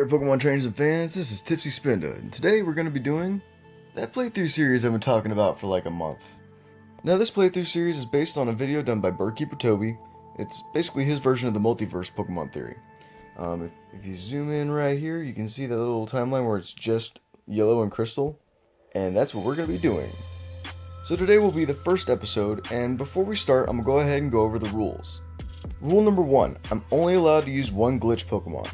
there, Pokemon trainers and fans, this is Tipsy Spinda, and today we're going to be doing that playthrough series I've been talking about for like a month. Now this playthrough series is based on a video done by Birdkeeper Toby. It's basically his version of the multiverse Pokemon theory. If you zoom in right here, you can see that little timeline where it's just yellow and crystal, and that's what we're going to be doing. So today will be the first episode, and before we start, I'm going to go ahead and go over the rules. Rule number 1, I'm only allowed to use one glitch Pokemon.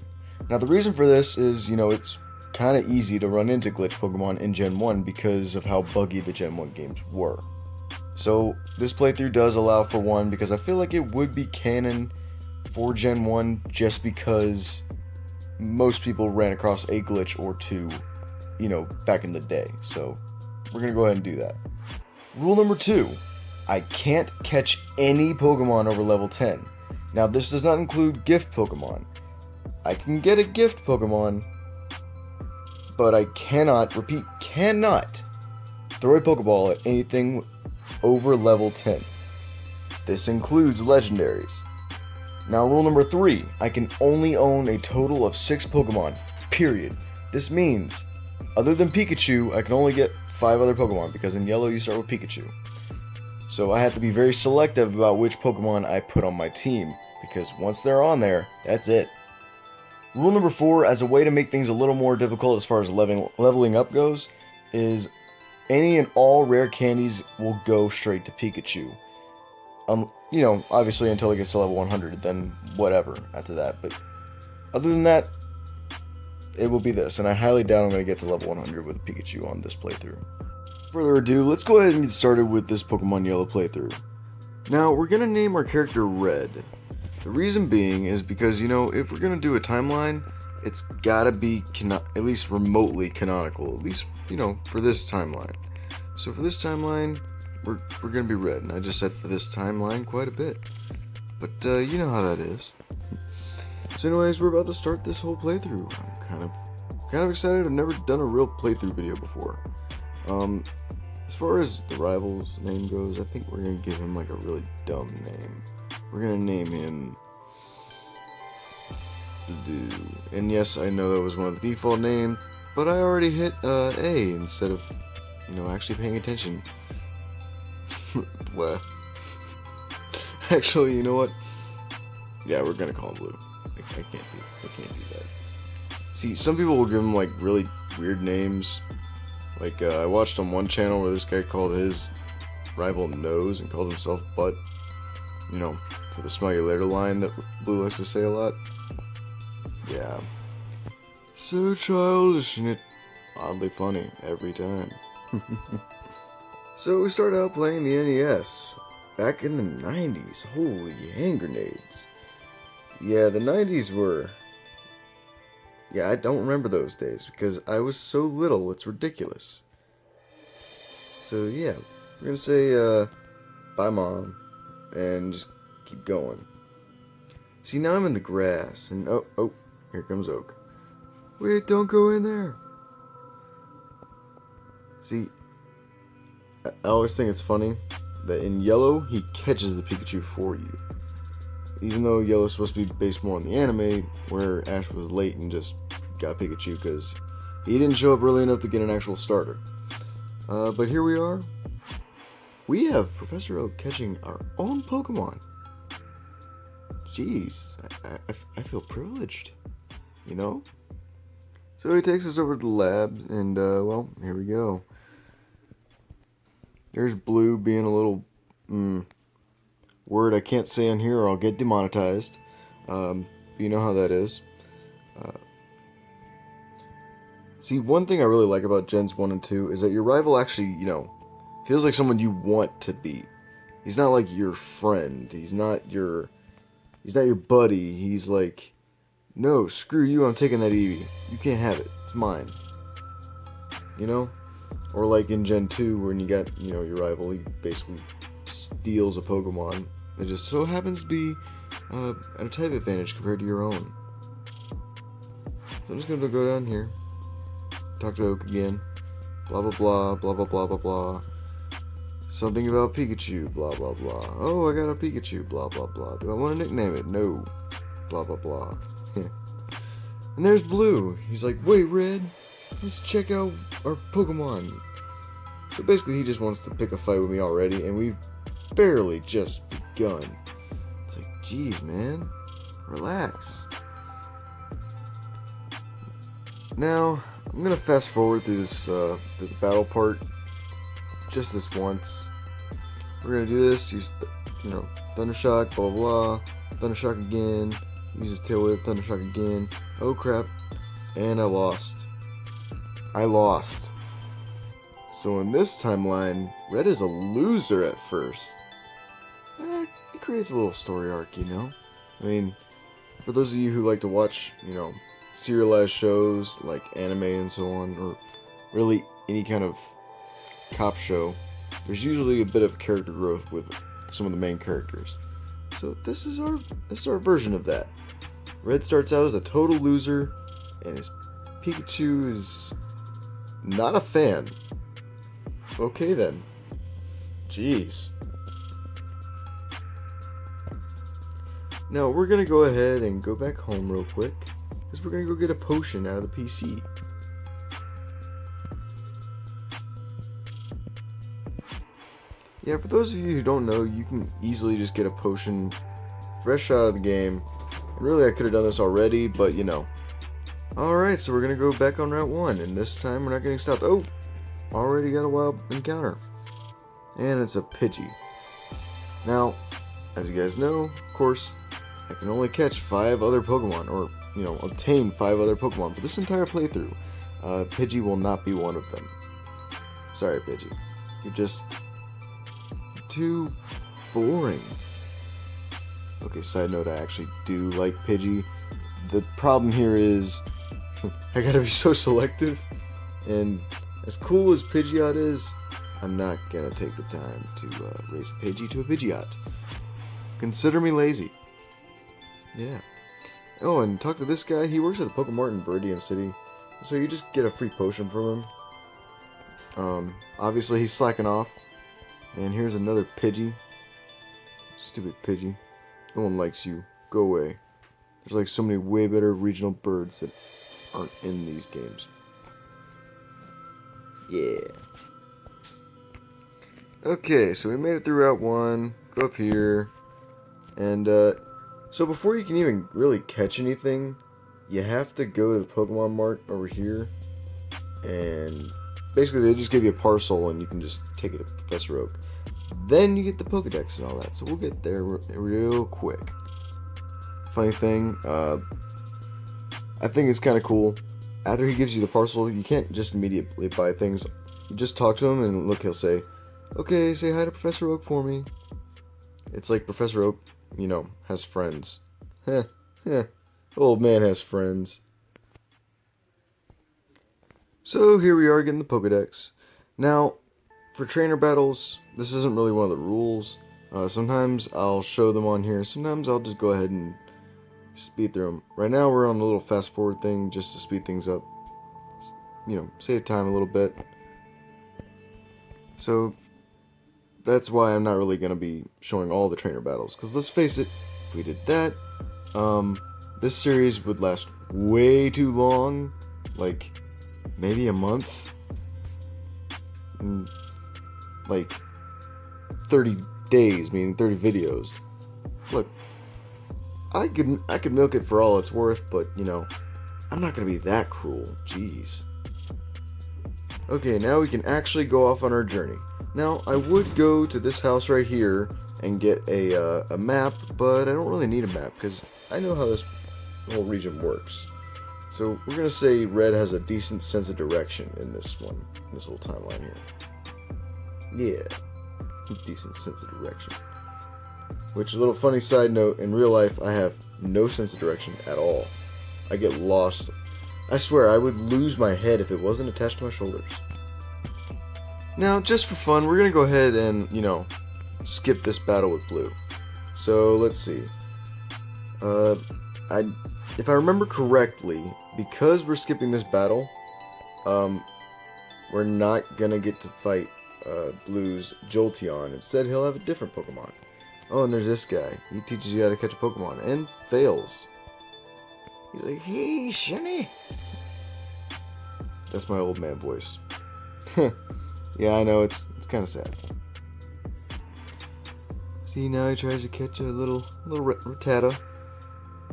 Now the reason for this is, it's kind of easy to run into glitch Pokemon in Gen 1 because of how buggy the Gen 1 games were. So this playthrough does allow for one because I feel like it would be canon for Gen 1 just because most people ran across a glitch or two, back in the day. So we're going to go ahead and do that. Rule number 2, I can't catch any Pokemon over level 10. Now this does not include gift Pokemon. I can get a gift Pokemon, but I cannot throw a Pokeball at anything over level 10. This includes legendaries. Now rule number 3, I can only own a total of 6 Pokemon, period. This means, other than Pikachu, I can only get 5 other Pokemon, because in yellow you start with Pikachu. So I have to be very selective about which Pokemon I put on my team, because once they're on there, that's it. Rule number 4, as a way to make things a little more difficult as far as leveling up goes, is any and all rare candies will go straight to Pikachu. Obviously until it gets to level 100, then whatever after that. But other than that, it will be this, and I highly doubt I'm going to get to level 100 with Pikachu on this playthrough. Further ado, let's go ahead and get started with this Pokemon Yellow playthrough. Now, we're going to name our character Red. The reason being is because, if we're going to do a timeline, it's got to be at least remotely canonical, at least, for this timeline. So for this timeline, we're going to be Red, and I just said for this timeline quite a bit. But you know how that is. So anyways, we're about to start this whole playthrough. I'm kind of excited. I've never done a real playthrough video before. As far as the rival's name goes, I think we're going to give him like a really dumb name. We're going to name him and yes, I know that was one of the default names, but I already hit A instead of, actually paying attention. What? Actually, you know what? Yeah, we're going to call him Blue. I can't do that. See, some people will give him like really weird names. Like, I watched on one channel where this guy called his rival Nose and called himself Butt. For the smell you later line that Blue likes to say a lot. Yeah. So childish and yet oddly funny every time. So we started out playing the NES. Back in the 90s. Holy hand grenades. Yeah, the 90s were... Yeah, I don't remember those days because I was so little, it's ridiculous. So yeah, we're gonna say, bye Mom, and just keep going. See, now I'm in the grass, and oh, here comes Oak. Wait, don't go in there. See, I always think it's funny that in Yellow, he catches the Pikachu for you. Even though Yellow's supposed to be based more on the anime, where Ash was late and just got Pikachu because he didn't show up early enough to get an actual starter. But here we are. We have Professor Oak catching our own Pokemon. Jeez, I feel privileged, So he takes us over to the lab, and, well, here we go. There's Blue being a little, word I can't say on here or I'll get demonetized. You know how that is. See, one thing I really like about Gens 1 and 2 is that your rival actually, feels like someone you want to beat. He's not like your friend. He's not your buddy. He's like, no, screw you, I'm taking that Eevee. You can't have it. It's mine. Or like in Gen 2 when you got, your rival, he basically steals a Pokemon. It just so happens to be at a type advantage compared to your own. So I'm just going to go down here. Talk to Oak again. Blah, blah, blah, blah, blah, blah, blah, blah. Something about Pikachu, blah, blah, blah. Oh, I got a Pikachu, blah, blah, blah. Do I want to nickname it? No. Blah, blah, blah. And there's Blue. He's like, wait, Red, let's check out our Pokemon. So basically he just wants to pick a fight with me already, and we've barely just begun. It's like, geez, man, relax. Now, I'm gonna fast forward through this, through the battle part, just this once. We're gonna do this, use, Thunder Shock, blah blah blah, Thunder Shock again, use his Tail Whip, Thunder Shock again, oh crap, and I lost. So in this timeline, Red is a loser at first. It creates a little story arc, you know? I mean, for those of you who like to watch, serialized shows like anime and so on, or really any kind of cop show, there's usually a bit of character growth with some of the main characters. So this is our version of that. Red starts out as a total loser, and his Pikachu is not a fan. Okay then. Jeez. Now we're gonna go ahead and go back home real quick, because we're gonna go get a potion out of the PC. Yeah, for those of you who don't know, you can easily just get a potion fresh out of the game. And really, I could have done this already, but Alright, so we're gonna go back on Route 1, and this time we're not getting stopped. Oh! Already got a wild encounter. And it's a Pidgey. Now, as you guys know, of course, I can only catch 5 other Pokemon, or, obtain 5 other Pokemon for this entire playthrough. Pidgey will not be one of them. Sorry, Pidgey. You're just too boring. Okay, side note, I actually do like Pidgey. The problem here is, I gotta be so selective, and as cool as Pidgeot is, I'm not gonna take the time to raise a Pidgey to a Pidgeot. Consider me lazy. Yeah. Oh, and talk to this guy. He works at the Pokemart in Viridian City, so you just get a free potion from him. Obviously he's slacking off. And here's another Pidgey. Stupid Pidgey. No one likes you. Go away. There's like so many way better regional birds that aren't in these games. Yeah. Okay, so we made it through Route 1. Go up here. And, so before you can even really catch anything, you have to go to the Pokemon Mart over here. And basically they just give you a parcel and you can just take it to Professor Oak. Then you get the Pokedex and all that. So we'll get there real quick. Funny thing, I think it's kind of cool. After he gives you the parcel, you can't just immediately buy things. You just talk to him and look, he'll say, okay, say hi to Professor Oak for me. It's like Professor Oak, has friends. Heh, old man has friends. So here we are getting the Pokedex. Now, for trainer battles, this isn't really one of the rules. Sometimes I'll show them on here. Sometimes I'll just go ahead and speed through them. Right now we're on a little fast forward thing just to speed things up. Save time a little bit. So that's why I'm not really going to be showing all the trainer battles. Because let's face it, if we did that, this series would last way too long. Like, maybe a month. Like 30 days, meaning 30 videos. Look, I could milk it for all it's worth, but I'm not gonna be that cruel. Jeez. Okay, now we can actually go off on our journey. Now I would go to this house right here and get a map, but I don't really need a map because I know how this whole region works. So we're gonna say Red has a decent sense of direction in this little timeline here. Yeah, decent sense of direction. Which, a little funny side note, in real life I have no sense of direction at all. I get lost. I swear I would lose my head if it wasn't attached to my shoulders. Now, just for fun, we're gonna go ahead and, skip this battle with Blue. So let's see. If I remember correctly, because we're skipping this battle, we're not gonna get to fight Blue's Jolteon. Instead, he'll have a different Pokemon. Oh, and there's this guy. He teaches you how to catch a Pokemon, and fails. He's like, hey, Shunny. That's my old man voice. Yeah, I know, it's kind of sad. See, now he tries to catch a little Rattata.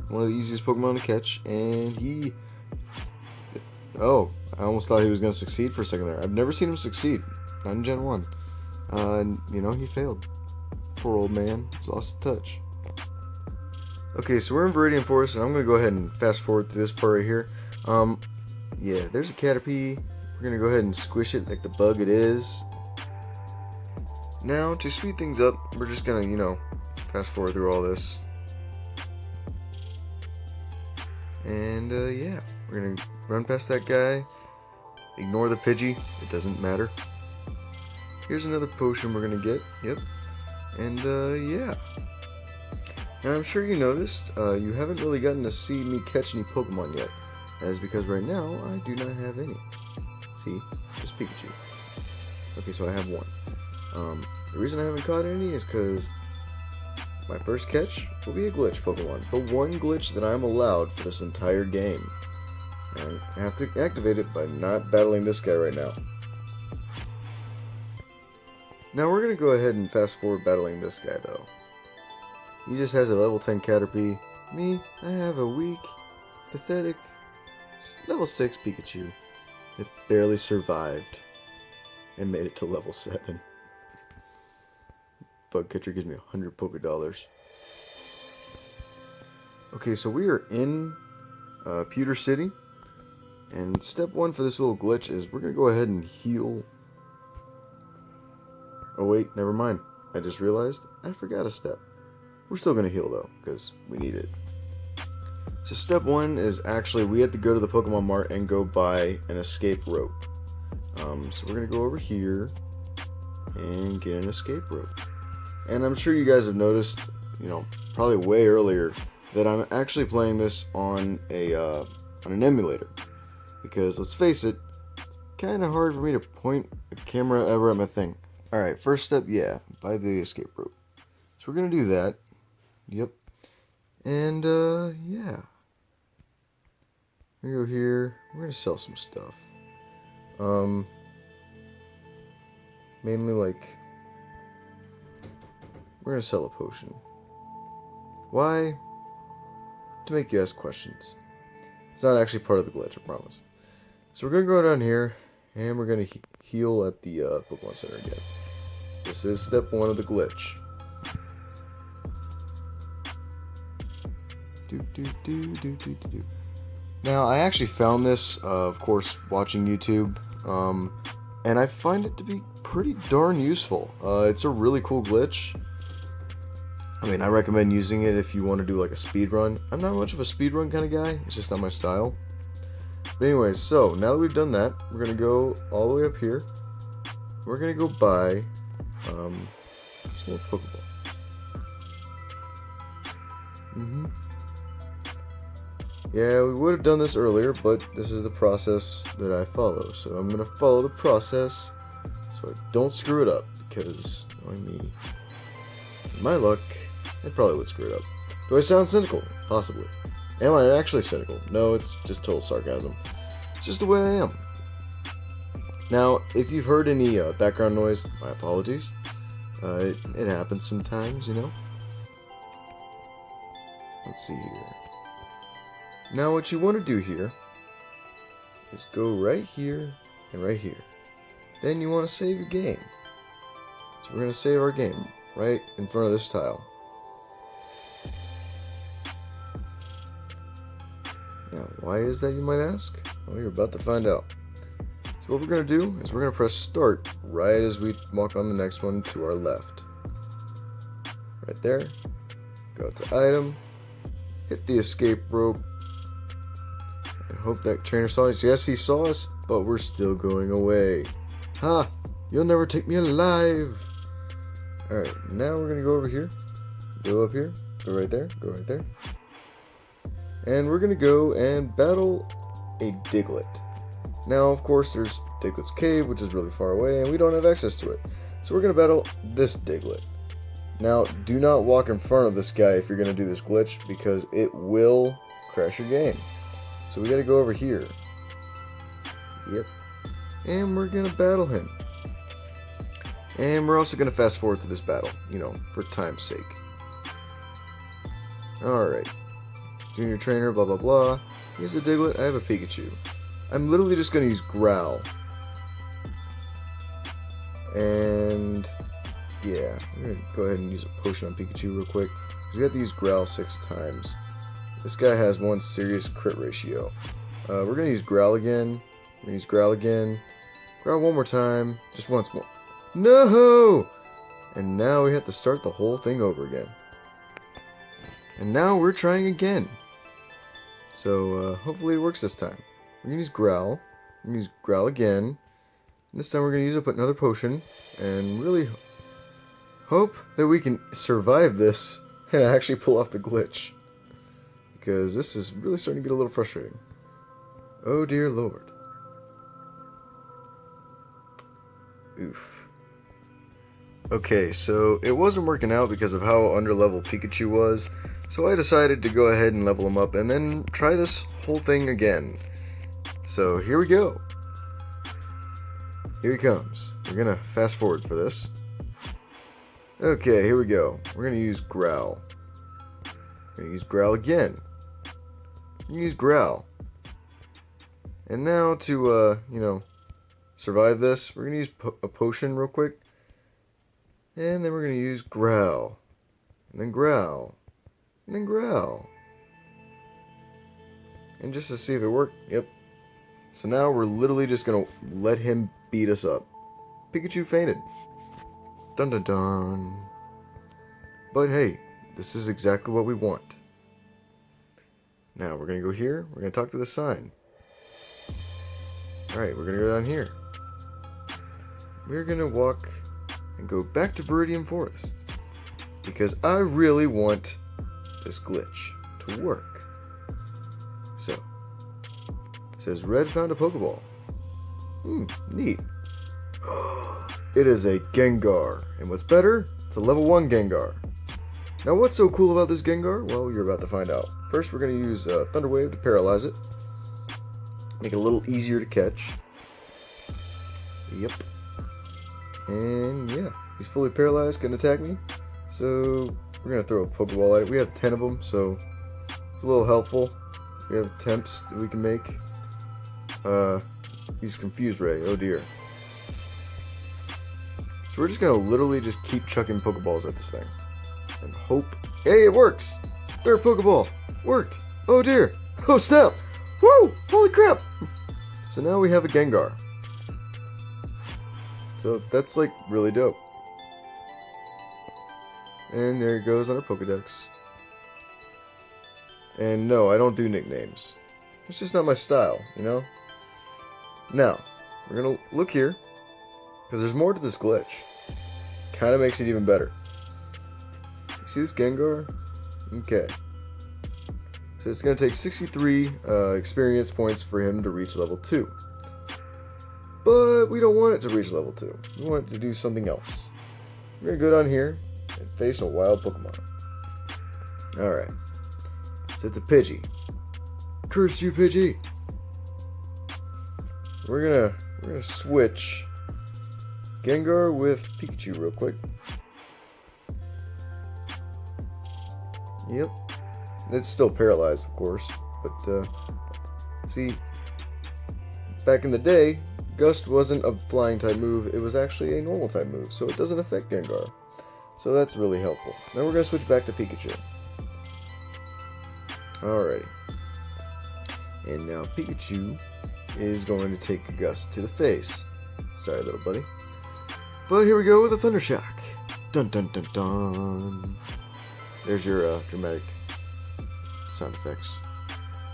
One of the easiest Pokemon to catch, and he... Oh, I almost thought he was going to succeed for a second there. I've never seen him succeed. Not in Gen 1. And, you know, he failed. Poor old man. He's lost touch. Okay, so we're in Viridian Forest, and I'm going to go ahead and fast forward to this part right here. Yeah, there's a Caterpie. We're going to go ahead and squish it like the bug it is. Now, to speed things up, we're just going to, you know, fast forward through all this. And, yeah, we're going to run past that guy. Ignore the Pidgey. It doesn't matter. Here's another potion we're going to get. Yep. And, yeah. Now, I'm sure you noticed, you haven't really gotten to see me catch any Pokemon yet. That is because right now, I do not have any. See? Just Pikachu. Okay, so I have one. The reason I haven't caught any is because my first catch will be a glitch Pokemon. The one glitch that I'm allowed for this entire game. And I have to activate it by not battling this guy right now. Now we're going to go ahead and fast forward battling this guy though. He just has a level 10 Caterpie. Me, I have a weak, pathetic, level 6 Pikachu that barely survived and made it to level 7. Bug catcher gives me 100 Poké Dollars. Okay, so we are in Pewter City. And step 1 for this little glitch is we're going to go ahead and heal. Oh wait, never mind. I just realized I forgot a step. We're still going to heal though, because we need it. So step 1 is actually we have to go to the Pokemon Mart and go buy an escape rope. So we're going to go over here and get an escape rope. And I'm sure you guys have noticed, you know, probably way earlier, that I'm actually playing this on an emulator. Because, let's face it, it's kind of hard for me to point a camera ever at my thing. Alright, first step, yeah, buy the escape rope. So we're going to do that. Yep. And, yeah. We're going to go here. We're going to sell some stuff. Mainly, like, we're going to sell a potion. Why? To make you ask questions. It's not actually part of the glitch, I promise. So we're going to go down here, and we're going to heal at the Pokemon Center again. This is step 1 of the glitch. Now, I actually found this, of course, watching YouTube, and I find it to be pretty darn useful. It's a really cool glitch. I mean, I recommend using it if you want to do like a speed run. I'm not much of a speed run kind of guy. It's just not my style. But anyways, so now that we've done that, we're going to go all the way up here. We're going to go buy some more Pokeballs. Yeah, we would have done this earlier, but this is the process that I follow. So I'm going to follow the process so I don't screw it up. Because, knowing me, my luck, I probably would screw it up. Do I sound cynical? Possibly. Am I actually cynical? No, it's just total sarcasm. It's just the way I am. Now, if you've heard any background noise, my apologies. It happens sometimes, you know. Let's see here. Now, what you want to do here is go right here and right here. Then you want to save your game. So we're going to save our game right in front of this tile. Now, why is that, you might ask? Well, you're about to find out. So what we're going to do is we're going to press start right as we walk on the next one to our left. Right there. Go to item. Hit the escape rope. I hope that trainer saw us. Yes, he saw us, but we're still going away. Ha! You'll never take me alive! Alright, now we're going to go over here. Go up here. Go right there. Go right there. And we're going to go and battle a Diglett. Now, of course, there's Diglett's Cave, which is really far away, and we don't have access to it. So we're going to battle this Diglett. Now, do not walk in front of this guy if you're going to do this glitch, because it will crash your game. So we gotta go over here. Yep. And we're gonna battle him. And we're also gonna fast forward through this battle, for time's sake. Alright. Junior trainer, blah blah blah. Here's a Diglett, I have a Pikachu. I'm literally just gonna use Growl. And yeah, I'm gonna go ahead and use a potion on Pikachu real quick. Because we have to use Growl 6 times. This guy has one serious crit ratio. We're gonna use Growl again. We're gonna use Growl again. Growl one more time. Just once more. No! And now we have to start the whole thing over again. And now we're trying again. So hopefully it works this time. We're gonna use Growl. We're gonna use Growl again. And this time we're gonna use up another potion and really hope that we can survive this and actually pull off the glitch. Because this is really starting to get a little frustrating. Oh dear lord. Oof. Okay, so it wasn't working out because of how underleveled Pikachu was, so I decided to go ahead and level him up and then try this whole thing again. So here we go. Here he comes. We're gonna fast forward for this. Okay, here we go. We're gonna use Growl. We're gonna use Growl again. We're gonna use Growl. And now to, survive this, we're gonna use a potion real quick. And then we're going to use Growl. And then Growl. And then Growl. And just to see if it worked, yep. So now we're literally just going to let him beat us up. Pikachu fainted. Dun dun dun. But hey, this is exactly what we want. Now we're going to go here. We're going to talk to the sign. Alright, we're going to go down here. We're going to walk and go back to Viridian Forest. Because I really want this glitch to work. So, it says Red found a Pokeball. Neat. It is a Gengar. And what's better, it's a level 1 Gengar. Now what's so cool about this Gengar? Well, you're about to find out. First, we're going to use Thunder Wave to paralyze it. Make it a little easier to catch. Yep. And yeah, he's fully paralyzed, couldn't attack me. So we're going to throw a Pokeball at it. We have 10 of them, so it's a little helpful. We have attempts that we can make. Use Confuse Ray, oh dear. So we're just going to literally just keep chucking Pokeballs at this thing. And hope. Hey, it works! Third Pokeball! Worked! Oh dear! Oh snap! Woo! Holy crap! So now we have a Gengar. So that's like really dope. And there it goes on our Pokedex. And no, I don't do nicknames. It's just not my style, Now, we're gonna look here, because there's more to this glitch. Kind of makes it even better. You see this Gengar? Okay. So it's gonna take 63 experience points for him to reach level 2. But we don't want it to reach level 2. We want it to do something else. We're going to go down here and face a wild Pokemon. Alright. So it's a Pidgey. Curse you, Pidgey! We're gonna switch Gengar with Pikachu real quick. Yep. It's still paralyzed, of course. But, see, back in the day, Gust wasn't a flying type move, it was actually a normal type move, so it doesn't affect Gengar. So that's really helpful. Now we're going to switch back to Pikachu. Alrighty. And now Pikachu is going to take Gust to the face. Sorry, little buddy. But here we go with a Thunder Shock. Dun dun dun dun. There's your dramatic sound effects.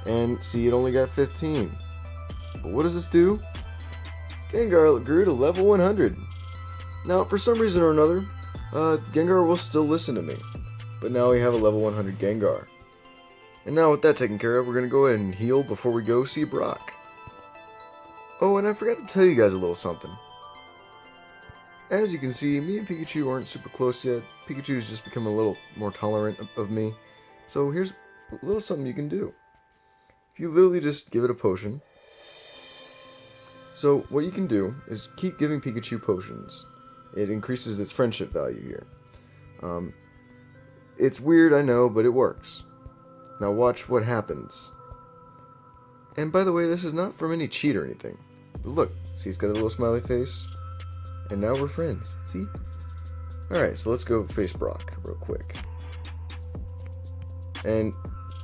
And see, it only got 15. But what does this do? Gengar grew to level 100. Now, for some reason or another, Gengar will still listen to me. But now we have a level 100 Gengar. And now with that taken care of, we're going to go ahead and heal before we go see Brock. Oh, and I forgot to tell you guys a little something. As you can see, me and Pikachu aren't super close yet. Pikachu's just become a little more tolerant of me. So here's a little something you can do. if you literally just give it a potion. So what you can do is keep giving Pikachu potions. It increases its friendship value here. It's weird, I know, but it works. Now watch what happens. And by the way, this is not from any cheat or anything. But look, see, he's got a little smiley face. And now we're friends, see? Alright, so let's go face Brock real quick. And,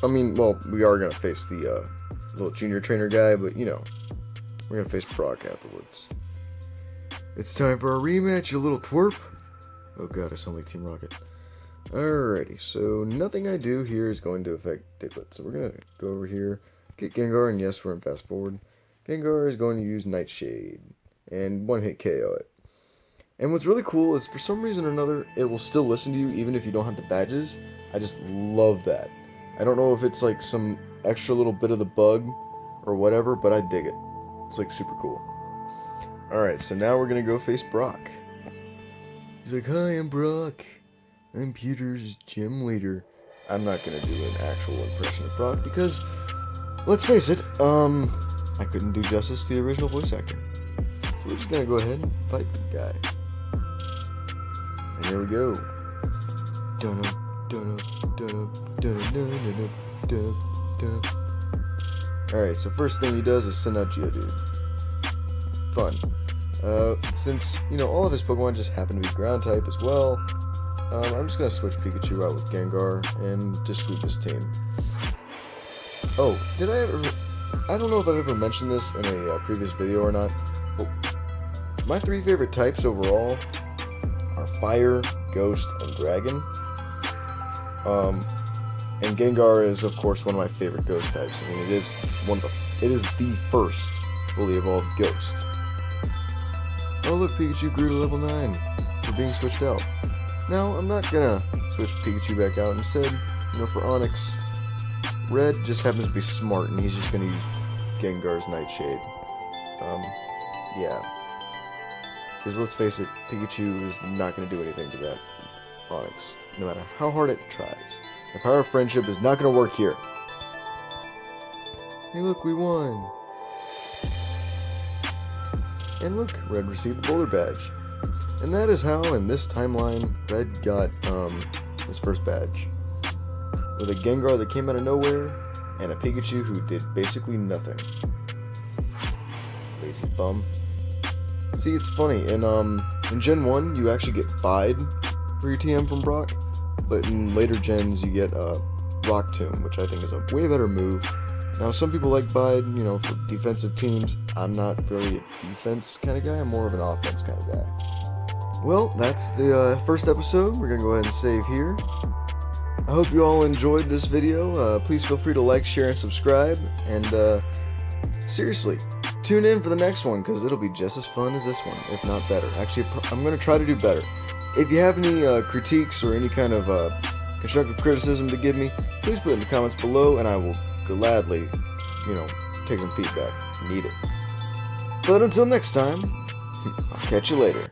I mean, well, we are going to face the little junior trainer guy, but, you know, we're going to face Brock afterwards. It's time for our rematch, you little twerp. Oh god, I sound like Team Rocket. Alrighty, so nothing I do here is going to affect Diglett. So we're going to go over here, get Gengar, and yes, we're in fast forward. Gengar is going to use Nightshade, and one-hit KO it. And what's really cool is, for some reason or another, it will still listen to you even if you don't have the badges. I just love that. I don't know if it's like some extra little bit of the bug or whatever, but I dig it. It's like super cool. Alright, so now we're going to go face Brock. He's like, hi, I'm Brock. I'm Peter's gym leader. I'm not going to do an actual impression of Brock because, let's face it, I couldn't do justice to the original voice actor. So we're just going to go ahead and fight the guy. And here we go. Alright, so first thing he does is send out Geodude. Fun. Since, you know, all of his Pokemon just happen to be ground type as well, I'm just going to switch Pikachu out with Gengar and just sweep his team. Oh, I don't know if I've ever mentioned this in a previous video or not, but my three favorite types overall are Fire, Ghost, and Dragon. And Gengar is, of course, one of my favorite Ghost types. I mean, it is the first fully evolved Ghost. Oh look, Pikachu grew to level 9 for being switched out. Now, I'm not gonna switch Pikachu back out. Instead, you know, for Onix, Red just happens to be smart, and he's just gonna use Gengar's Nightshade. Yeah. Because let's face it, Pikachu is not gonna do anything to that Onix, no matter how hard it tries. The power of friendship is not gonna work here. Hey look, we won! And look, Red received the Boulder Badge. And that is how, in this timeline, Red got, his first badge. With a Gengar that came out of nowhere, and a Pikachu who did basically nothing. Lazy bum. See, it's funny, in Gen 1, you actually get Bide for your TM from Brock, but in later gens, you get, Rock Tomb, which I think is a way better move. Now, some people like Bide, you know, for defensive teams. I'm not really a defense kind of guy. I'm more of an offense kind of guy. Well, that's the first episode. We're going to go ahead and save here. I hope you all enjoyed this video. Please feel free to like, share, and subscribe. And, seriously, tune in for the next one, because it'll be just as fun as this one, if not better. Actually, I'm going to try to do better. If you have any critiques or any kind of constructive criticism to give me, please put it in the comments below, and I will gladly, you know, take some feedback. Need it. But until next time, I'll catch you later.